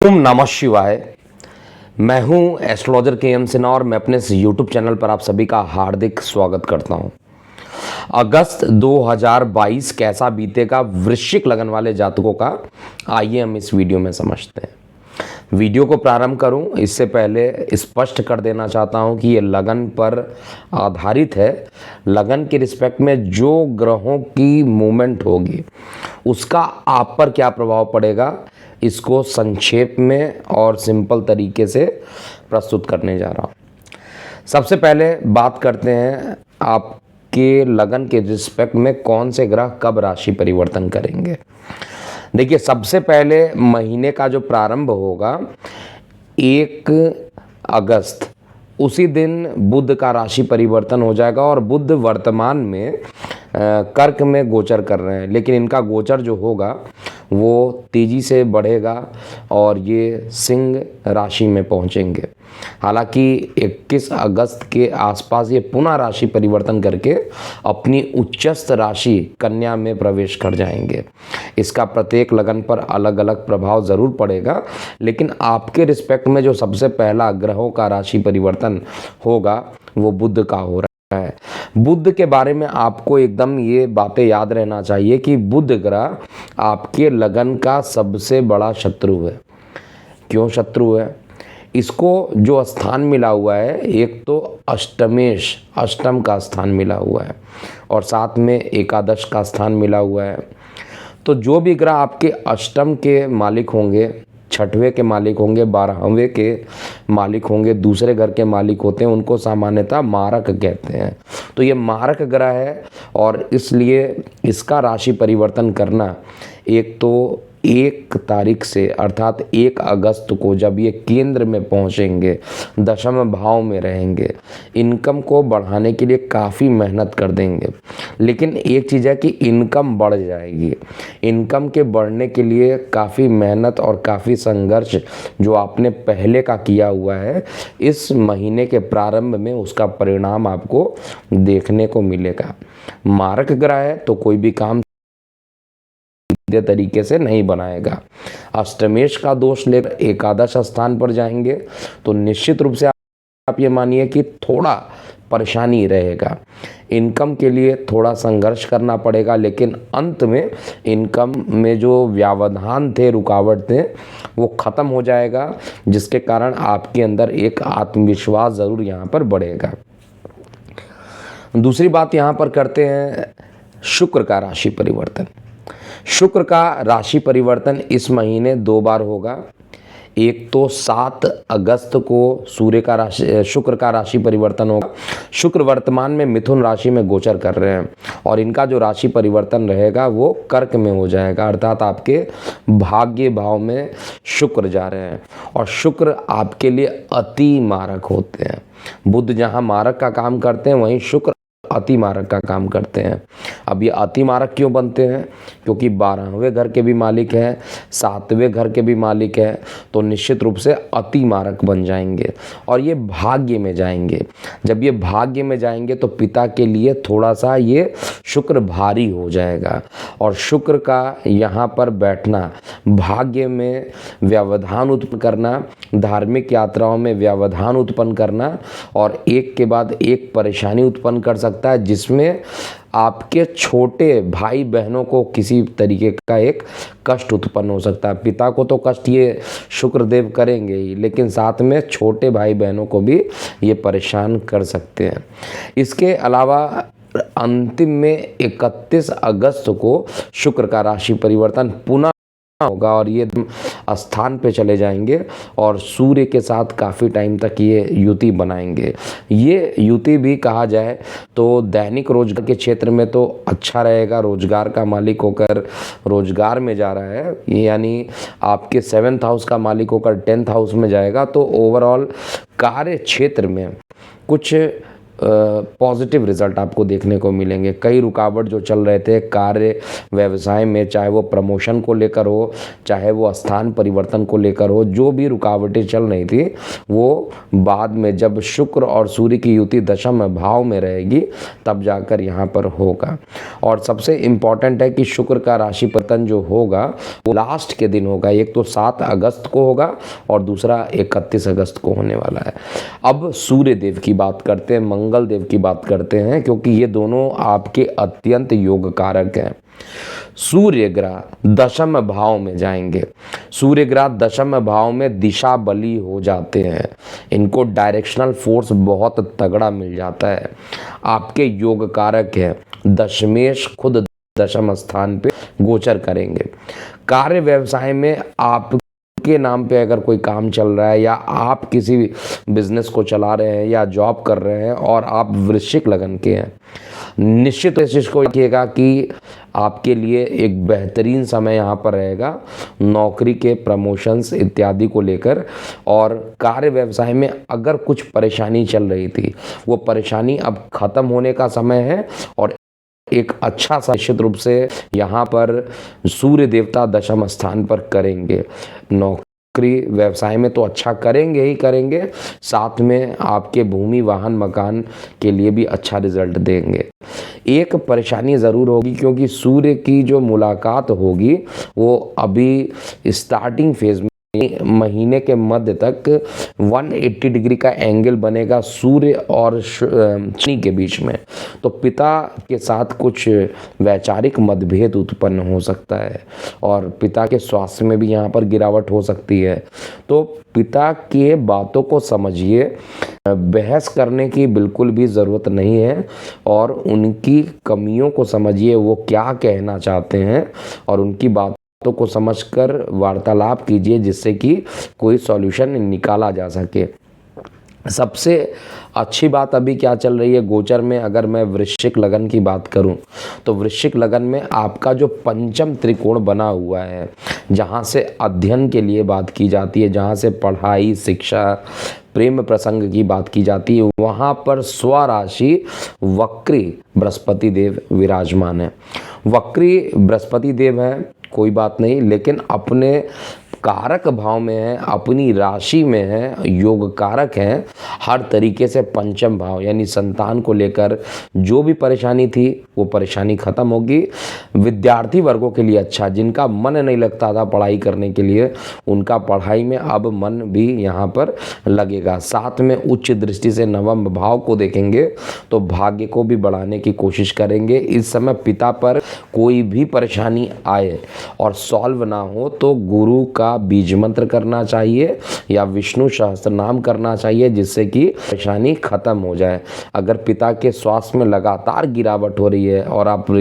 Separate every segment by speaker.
Speaker 1: ओम नमः शिवाय। मैं हूं एस्ट्रोलॉजर के सिन्हा और मैं अपने इस यूट्यूब चैनल पर आप सभी का हार्दिक स्वागत करता हूं। अगस्त 2022 कैसा बीतेगा वृश्चिक लगन वाले जातकों का, आइए हम इस वीडियो में समझते हैं। वीडियो को प्रारंभ करूं इससे पहले स्पष्ट कर देना चाहता हूं कि ये लगन पर आधारित है। लगन के रिस्पेक्ट में जो ग्रहों की मूवमेंट होगी उसका आप पर क्या प्रभाव पड़ेगा, इसको संक्षेप में और सिंपल तरीके से प्रस्तुत करने जा रहा हूँ। सबसे पहले बात करते हैं आपके लगन के रिस्पेक्ट में कौन से ग्रह कब राशि परिवर्तन करेंगे। देखिए, सबसे पहले महीने का जो प्रारंभ होगा 1 अगस्त, उसी दिन बुध का राशि परिवर्तन हो जाएगा और बुध वर्तमान में कर्क में गोचर कर रहे हैं, लेकिन इनका गोचर जो होगा वो तेज़ी से बढ़ेगा और ये सिंह राशि में पहुंचेंगे। हालांकि 21 अगस्त के आसपास ये पुनः राशि परिवर्तन करके अपनी उच्चस्थ राशि कन्या में प्रवेश कर जाएंगे। इसका प्रत्येक लगन पर अलग अलग प्रभाव ज़रूर पड़ेगा, लेकिन आपके रिस्पेक्ट में जो सबसे पहला ग्रहों का राशि परिवर्तन होगा वो बुध का हो रहा है। बुध के बारे में आपको एकदम ये बातें याद रहना चाहिए कि बुध ग्रह आपके लगन का सबसे बड़ा शत्रु है। क्यों शत्रु है? इसको जो स्थान मिला हुआ है, एक तो अष्टमेश, अष्टम का स्थान मिला हुआ है और साथ में एकादश का स्थान मिला हुआ है। तो जो भी ग्रह आपके अष्टम के मालिक होंगे, छठवें के मालिक होंगे, 12वें के मालिक होंगे, दूसरे घर के मालिक होते हैं, उनको सामान्यतः मारक कहते हैं। तो ये मारक ग्रह है और इसलिए इसका राशि परिवर्तन करना, एक तो 1 तारीख से अर्थात 1 अगस्त को जब ये केंद्र में पहुंचेंगे, दशम भाव में रहेंगे, इनकम को बढ़ाने के लिए काफ़ी मेहनत कर देंगे। लेकिन एक चीज़ है कि इनकम बढ़ जाएगी। इनकम के बढ़ने के लिए काफ़ी मेहनत और काफ़ी संघर्ष जो आपने पहले का किया हुआ है, इस महीने के प्रारंभ में उसका परिणाम आपको देखने को मिलेगा। मारक ग्रह है तो कोई भी काम तरीके से नहीं बनाएगा। अष्टमेश का दोष लेकर एकादश स्थान पर जाएंगे तो निश्चित रूप से आप ये मानिए कि थोड़ा परेशानी रहेगा। इनकम के लिए थोड़ा संघर्ष करना पड़ेगा, लेकिन अंत में इनकम में जो व्यवधान थे, रुकावट थे, वो ख़त्म हो जाएगा, जिसके कारण आपके अंदर एक आत्मविश्वास ज़रूर यहाँ पर बढ़ेगा। दूसरी बात यहाँ पर करते हैं शुक्र का राशि परिवर्तन। शुक्र का राशि परिवर्तन इस महीने 2 बार होगा। एक तो 7 अगस्त को शुक्र का राशि परिवर्तन होगा। शुक्र वर्तमान में मिथुन राशि में गोचर कर रहे हैं और इनका जो राशि परिवर्तन रहेगा वो कर्क में हो जाएगा, अर्थात आपके भाग्य भाव में शुक्र जा रहे हैं और शुक्र आपके लिए अति मारक होते हैं। बुध जहाँ मारक का काम करते हैं, वहीं शुक्र अति मारक का काम करते हैं। अब ये अति मारक क्यों बनते हैं? क्योंकि 12वें घर के भी मालिक हैं, 7वें घर के भी मालिक हैं, तो निश्चित रूप से अति मारक बन जाएंगे और ये भाग्य में जाएंगे। जब ये भाग्य में जाएंगे तो पिता के लिए थोड़ा सा ये शुक्र भारी हो जाएगा और शुक्र का यहाँ पर बैठना भाग्य में व्यवधान उत्पन्न करना, धार्मिक यात्राओं में व्यवधान उत्पन्न करना और एक के बाद एक परेशानी उत्पन्न कर सकता है, जिसमें आपके छोटे भाई बहनों को किसी तरीके का एक कष्ट उत्पन्न हो सकता है। पिता को तो कष्ट ये शुक्रदेव करेंगे ही, लेकिन साथ में छोटे भाई बहनों को भी ये परेशान कर सकते हैं। इसके अलावा अंतिम में 31 अगस्त को शुक्र का राशि परिवर्तन पुनः होगा और ये स्थान पे चले जाएंगे और सूर्य के साथ काफ़ी टाइम तक ये युति बनाएंगे। ये युति भी कहा जाए तो दैनिक रोजगार के क्षेत्र में तो अच्छा रहेगा। रोजगार का मालिक होकर रोजगार में जा रहा है, यानी आपके 7th हाउस का मालिक होकर 10th हाउस में जाएगा, तो ओवरऑल कार्य क्षेत्र में कुछ पॉजिटिव रिजल्ट आपको देखने को मिलेंगे। कई रुकावट जो चल रहे थे कार्य व्यवसाय में, चाहे वो प्रमोशन को लेकर हो, चाहे वो स्थान परिवर्तन को लेकर हो, जो भी रुकावटें चल रही थी वो बाद में जब शुक्र और सूर्य की युति दशम भाव में रहेगी तब जाकर यहाँ पर होगा। और सबसे इम्पॉर्टेंट है कि शुक्र का राशि पतन जो होगा वो लास्ट के दिन होगा। एक तो 7 अगस्त को होगा और दूसरा 31 अगस्त को होने वाला है। अब सूर्य देव की बात करते हैं, मंगल देव की बात करते हैं, क्योंकि ये दोनों आपके अत्यंत योग कारक हैं। सूर्य ग्रह दशम भाव में जाएंगे। सूर्य ग्रह दशम भाव में दिशा बली हो जाते हैं। इनको डायरेक्शनल फोर्स बहुत तगड़ा मिल जाता है। आपके योग कारक है। दशमेश खुद दशम स्थान पे गोचर करेंगे। कार्य व्यवसाय में आप के नाम पे अगर कोई काम चल रहा है या आप किसी बिजनेस को चला रहे हैं या जॉब कर रहे हैं और आप वृश्चिक लगन के हैं, निश्चित इस चीज़ को देखिएगा कि आपके लिए एक बेहतरीन समय यहाँ पर रहेगा नौकरी के प्रमोशंस इत्यादि को लेकर। और कार्य व्यवसाय में अगर कुछ परेशानी चल रही थी वो परेशानी अब ख़त्म होने का समय है और एक अच्छा सा निश्चित रूप से यहाँ पर सूर्य देवता दशम स्थान पर करेंगे। नौकरी व्यवसाय में तो अच्छा करेंगे ही करेंगे, साथ में आपके भूमि वाहन मकान के लिए भी अच्छा रिजल्ट देंगे। एक परेशानी ज़रूर होगी क्योंकि सूर्य की जो मुलाकात होगी वो अभी स्टार्टिंग फेज में महीने के मध्य तक 180 डिग्री का एंगल बनेगा सूर्य और शनि के बीच में। तो पिता के साथ कुछ वैचारिक मतभेद उत्पन्न हो सकता है और पिता के स्वास्थ्य में भी यहाँ पर गिरावट हो सकती है। तो पिता के बातों को समझिए, बहस करने की बिल्कुल भी ज़रूरत नहीं है और उनकी कमियों को समझिए, वो क्या कहना चाहते हैं और उनकी बात को समझकर वार्तालाप कीजिए जिससे कि कोई सॉल्यूशन निकाला जा सके। सबसे अच्छी बात अभी क्या चल रही है गोचर में, अगर मैं वृश्चिक लगन की बात करूं तो वृश्चिक लगन में आपका जो पंचम त्रिकोण बना हुआ है, जहां से अध्ययन के लिए बात की जाती है, जहां से पढ़ाई शिक्षा प्रेम प्रसंग की बात की जाती है, वहाँ पर स्वराशि वक्री बृहस्पति देव विराजमान है। वक्री बृहस्पति देव है कोई बात नहीं, लेकिन अपने कारक भाव में है, अपनी राशि में है, योग कारक हैं। हर तरीके से पंचम भाव यानी संतान को लेकर जो भी परेशानी थी वो परेशानी ख़त्म होगी। विद्यार्थी वर्गों के लिए अच्छा, जिनका मन नहीं लगता था पढ़ाई करने के लिए, उनका पढ़ाई में अब मन भी यहाँ पर लगेगा। साथ में उच्च दृष्टि से नवम भाव को देखेंगे तो भाग्य को भी बढ़ाने की कोशिश करेंगे। इस समय पिता पर कोई भी परेशानी आए और सॉल्व ना हो तो गुरु का बीज मंत्र करना चाहिए या विष्णु सहस्त्र नाम करना चाहिए जिससे कि परेशानी खत्म हो जाए। अगर पिता के स्वास्थ्य में लगातार गिरावट हो रही है और आपको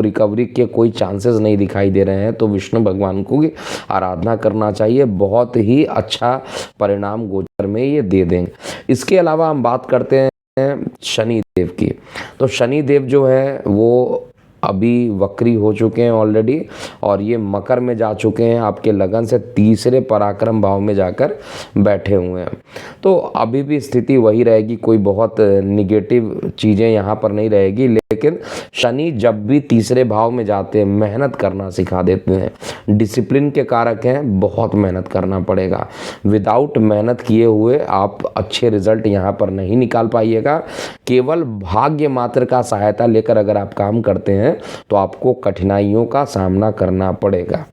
Speaker 1: रिकवरी के कोई चांसेस नहीं दिखाई दे रहे हैं तो विष्णु भगवान को आराधना करना चाहिए। बहुत ही अच्छा परिणाम गोचर में ये दे देंगे। इसके अलावा हम बात करते हैं शनि देव की। तो शनि देव जो है वो अभी वक्री हो चुके हैं ऑलरेडी और ये मकर में जा चुके हैं, आपके लगन से तीसरे पराक्रम भाव में जाकर बैठे हुए हैं। तो अभी भी स्थिति वही रहेगी, कोई बहुत निगेटिव चीज़ें यहाँ पर नहीं रहेगी। लेकिन शनि जब भी तीसरे भाव में जाते हैं मेहनत करना सिखा देते हैं। डिसिप्लिन के कारक हैं, बहुत मेहनत करना पड़ेगा। विदाउट मेहनत किए हुए आप अच्छे रिजल्ट यहाँ पर नहीं निकाल पाइएगा। केवल भाग्य मात्र का सहायता लेकर अगर आप काम करते हैं तो आपको कठिनाइयों का सामना करना पड़ेगा।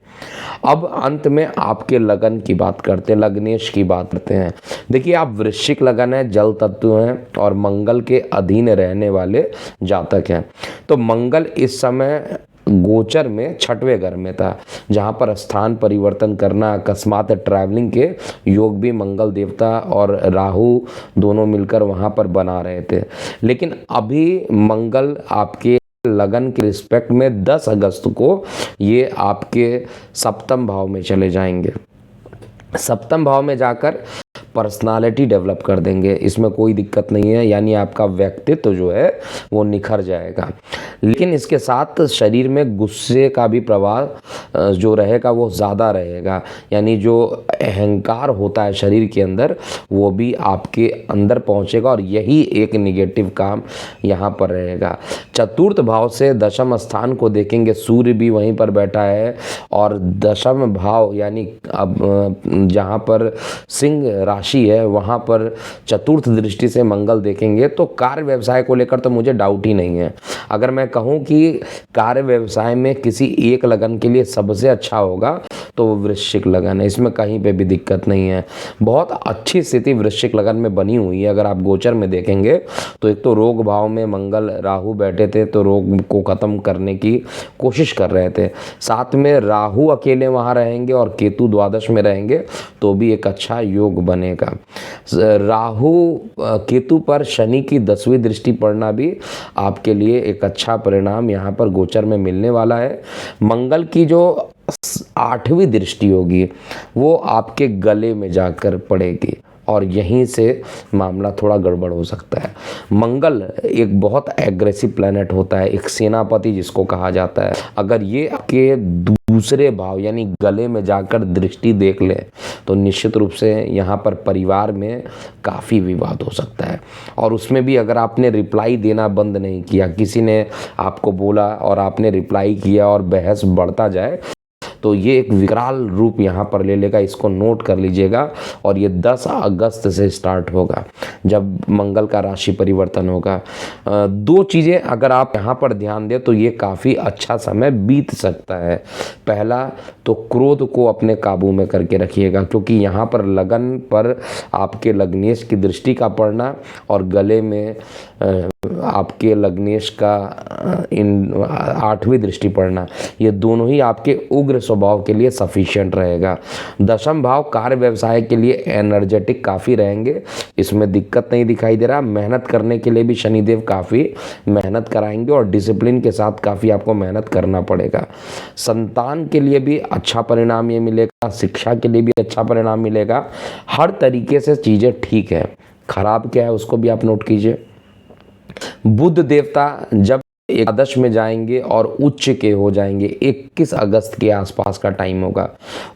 Speaker 1: अब अंत में आपके लगन की बात करते हैं, लग्नेश की बात करते हैं। देखिए आप वृश्चिक लगन है, जल तत्व हैं और मंगल के अधीन रहने वाले जातक हैं। तो मंगल इस समय गोचर में 6वें घर में था, जहाँ पर स्थान परिवर्तन करना, अकस्मात ट्रैवलिंग के योग भी मंगल देवता और राहु दोनों मिलकर वहाँ पर बना रहे थे। लेकिन अभी मंगल आपके लगन के रिस्पेक्ट में 10 अगस्त को ये आपके सप्तम भाव में चले जाएंगे। सप्तम भाव में जाकर पर्सनालिटी डेवलप कर देंगे, इसमें कोई दिक्कत नहीं है, यानी आपका व्यक्तित्व जो है वो निखर जाएगा। लेकिन इसके साथ शरीर में गुस्से का भी प्रभाव जो रहेगा वो ज़्यादा रहेगा, यानी जो अहंकार होता है शरीर के अंदर वो भी आपके अंदर पहुंचेगा और यही एक निगेटिव काम यहाँ पर रहेगा। चतुर्थ भाव से दशम स्थान को देखेंगे, सूर्य भी वहीं पर बैठा है और दशम भाव यानी अब जहाँ पर सिंह राशि है वहाँ पर चतुर्थ दृष्टि से मंगल देखेंगे तो कार्य व्यवसाय को लेकर तो मुझे डाउट ही नहीं है। अगर मैं कहूँ कि कार्य व्यवसाय में किसी एक लगन के लिए सबसे अच्छा होगा तो वृश्चिक लगन है, इसमें कहीं पे भी दिक्कत नहीं है। बहुत अच्छी स्थिति वृश्चिक लगन में बनी हुई है। अगर आप गोचर में देखेंगे तो एक तो रोग भाव में मंगल राहु बैठे थे तो रोग को ख़त्म करने की कोशिश कर रहे थे, साथ में राहु अकेले वहाँ रहेंगे और केतु द्वादश में रहेंगे तो भी एक अच्छा योग बनेगा। राहु केतु पर शनि की 10वीं दृष्टि पड़ना भी आपके लिए एक अच्छा परिणाम यहाँ पर गोचर में मिलने वाला है। मंगल की जो 8वीं दृष्टि होगी वो आपके गले में जाकर पड़ेगी और यहीं से मामला थोड़ा गड़बड़ हो सकता है। मंगल एक बहुत एग्रेसिव प्लैनेट होता है, एक सेनापति जिसको कहा जाता है। अगर ये आपके दूसरे भाव यानी गले में जाकर दृष्टि देख ले तो निश्चित रूप से यहाँ पर परिवार में काफ़ी विवाद हो सकता है। और उसमें भी अगर आपने रिप्लाई देना बंद नहीं किया, किसी ने आपको बोला और आपने रिप्लाई किया और बहस बढ़ता जाए तो ये एक विकराल रूप यहाँ पर ले लेगा, इसको नोट कर लीजिएगा। और ये 10 अगस्त से स्टार्ट होगा जब मंगल का राशि परिवर्तन होगा। दो चीज़ें अगर आप यहाँ पर ध्यान दें तो ये काफ़ी अच्छा समय बीत सकता है। पहला तो क्रोध को अपने काबू में करके रखिएगा, क्योंकि यहाँ पर लगन पर आपके लग्नेश की दृष्टि का पड़ना और गले में आपके लग्नेश का इन 8वीं दृष्टि पड़ना, ये दोनों ही आपके उग्र स्वभाव के लिए सफिशिएंट रहेगा। दशम भाव कार्य व्यवसाय के लिए एनर्जेटिक काफ़ी रहेंगे, इसमें दिक्कत नहीं दिखाई दे रहा। मेहनत करने के लिए भी शनिदेव काफ़ी मेहनत कराएंगे और डिसिप्लिन के साथ काफ़ी आपको मेहनत करना पड़ेगा। संतान के लिए भी अच्छा परिणाम ये मिलेगा, शिक्षा के लिए भी अच्छा परिणाम मिलेगा। हर तरीके से चीज़ें ठीक है। खराब क्या है उसको भी आप नोट कीजिए। बुध देवता जब एकादश में जाएंगे और उच्च के हो जाएंगे, 21 अगस्त के आसपास का टाइम होगा,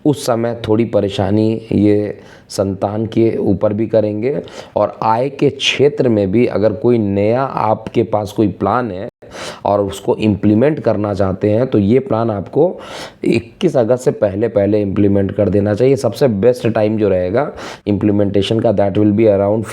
Speaker 1: उस समय थोड़ी परेशानी ये संतान के ऊपर भी करेंगे। और आय के क्षेत्र में भी अगर कोई नया आपके पास कोई प्लान है और उसको इम्प्लीमेंट करना चाहते हैं तो ये प्लान आपको 21 अगस्त से पहले इम्प्लीमेंट कर देना चाहिए। सबसे बेस्ट टाइम जो रहेगा इम्प्लीमेंटेशन का दैट विल बी अराउंड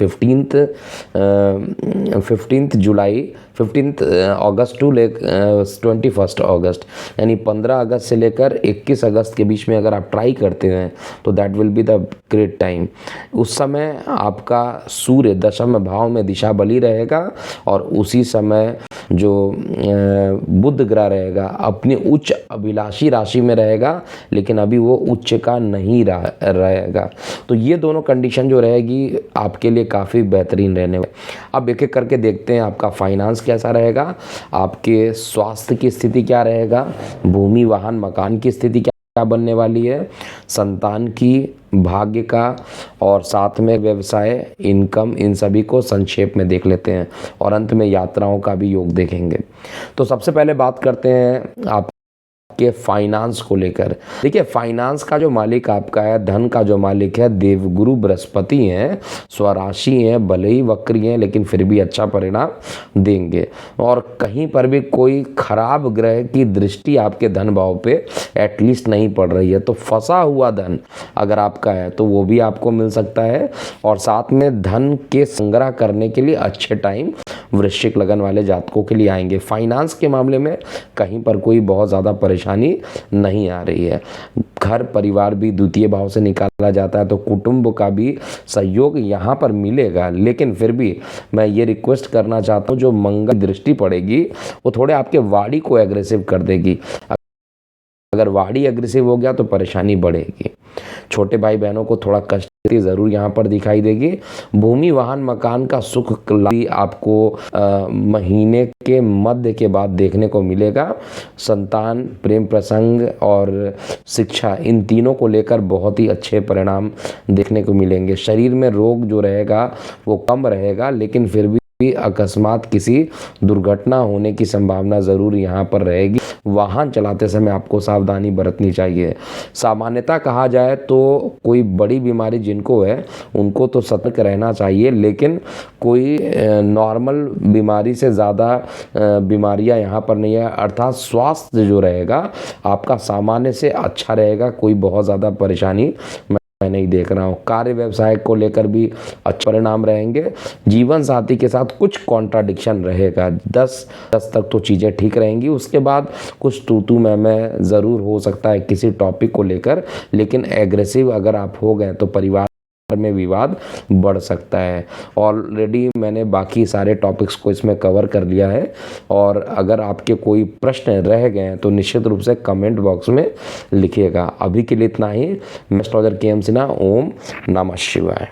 Speaker 1: 15 जुलाई 15 अगस्त टू 21 अगस्त, यानी 15 अगस्त से लेकर 21 अगस्त के बीच में अगर आप ट्राई करते हैं तो that will be the great time. उस समय आपका सूर्य दशम भाव में दिशा बली रहेगा और उसी समय जो बुध ग्रह रहेगा अपनी उच्च अभिलाषी राशि में रहेगा, लेकिन अभी वो उच्च का नहीं रहेगा। तो ये दोनों कंडीशन जो रहेगी आपके लिए काफ़ी बेहतरीन रहने वाली। अब एक एक करके देखते हैं आपका फाइनेंस कैसा रहेगा, आपके स्वास्थ्य की स्थिति क्या रहेगा, भूमि वाहन मकान की स्थिति क्या बनने वाली है, संतान की भाग्य का और साथ में व्यवसाय इनकम, इन सभी को संक्षेप में देख लेते हैं और अंत में यात्राओं का भी योग देखेंगे। तो सबसे पहले बात करते हैं आपके फाइनेंस को लेकर। देखिए फाइनेंस का जो मालिक आपका है, धन का जो मालिक है, देवगुरु बृहस्पति हैं, स्वराशि हैं, भले ही वक्री हैं लेकिन फिर भी अच्छा परिणाम देंगे। और कहीं पर भी कोई खराब ग्रह की दृष्टि आपके धन भाव पे एटलीस्ट नहीं पड़ रही है, तो फंसा हुआ धन अगर आपका है तो वो भी आपको मिल सकता है। और साथ में धन के संग्रह करने के लिए अच्छे टाइम वृश्चिक लगन वाले जातकों के लिए आएंगे। फाइनेंस के मामले में कहीं पर कोई बहुत ज़्यादा परेशानी नहीं आ रही है। घर परिवार भी द्वितीय भाव से निकाला जाता है तो कुटुंब का भी सहयोग यहाँ पर मिलेगा, लेकिन फिर भी मैं ये रिक्वेस्ट करना चाहता हूँ जो मंगल दृष्टि पड़ेगी वो थोड़े आपके वाणी को एग्रेसिव कर देगी। अगर वाणी एग्रेसिव हो गया तो परेशानी बढ़ेगी। छोटे भाई बहनों को थोड़ा कष्ट ज़रूर यहाँ पर दिखाई देगी। भूमि वाहन मकान का सुख आपको महीने के मध्य के बाद देखने को मिलेगा। संतान, प्रेम प्रसंग और शिक्षा, इन तीनों को लेकर बहुत ही अच्छे परिणाम देखने को मिलेंगे। शरीर में रोग जो रहेगा वो कम रहेगा, लेकिन फिर भी अकस्मात किसी दुर्घटना होने की संभावना ज़रूर यहाँ पर रहेगी। वाहन चलाते समय आपको सावधानी बरतनी चाहिए। सामान्यतः कहा जाए तो कोई बड़ी बीमारी जिनको है उनको तो सतर्क रहना चाहिए, लेकिन कोई नॉर्मल बीमारी से ज़्यादा बीमारियां यहाँ पर नहीं है, अर्थात स्वास्थ्य जो रहेगा आपका सामान्य से अच्छा रहेगा। कोई बहुत ज़्यादा परेशानी मैं नहीं देख रहा हूँ। कार्य व्यवसाय को लेकर भी अच्छे परिणाम रहेंगे। जीवन साथी के साथ कुछ कॉन्ट्राडिक्शन रहेगा। 10 तक तो चीज़ें ठीक रहेंगी, उसके बाद कुछ तू मैं ज़रूर हो सकता है किसी टॉपिक को लेकर, लेकिन एग्रेसिव अगर आप हो गए तो परिवार में विवाद बढ़ सकता है। ऑलरेडी मैंने बाकी सारे टॉपिक्स को इसमें कवर कर लिया है, और अगर आपके कोई प्रश्न रह गए हैं तो निश्चित रूप से कमेंट बॉक्स में लिखिएगा। अभी के लिए इतना ही। मैं एस्ट्रोलॉजर के एम सिन्हा। ओम नमः शिवाय।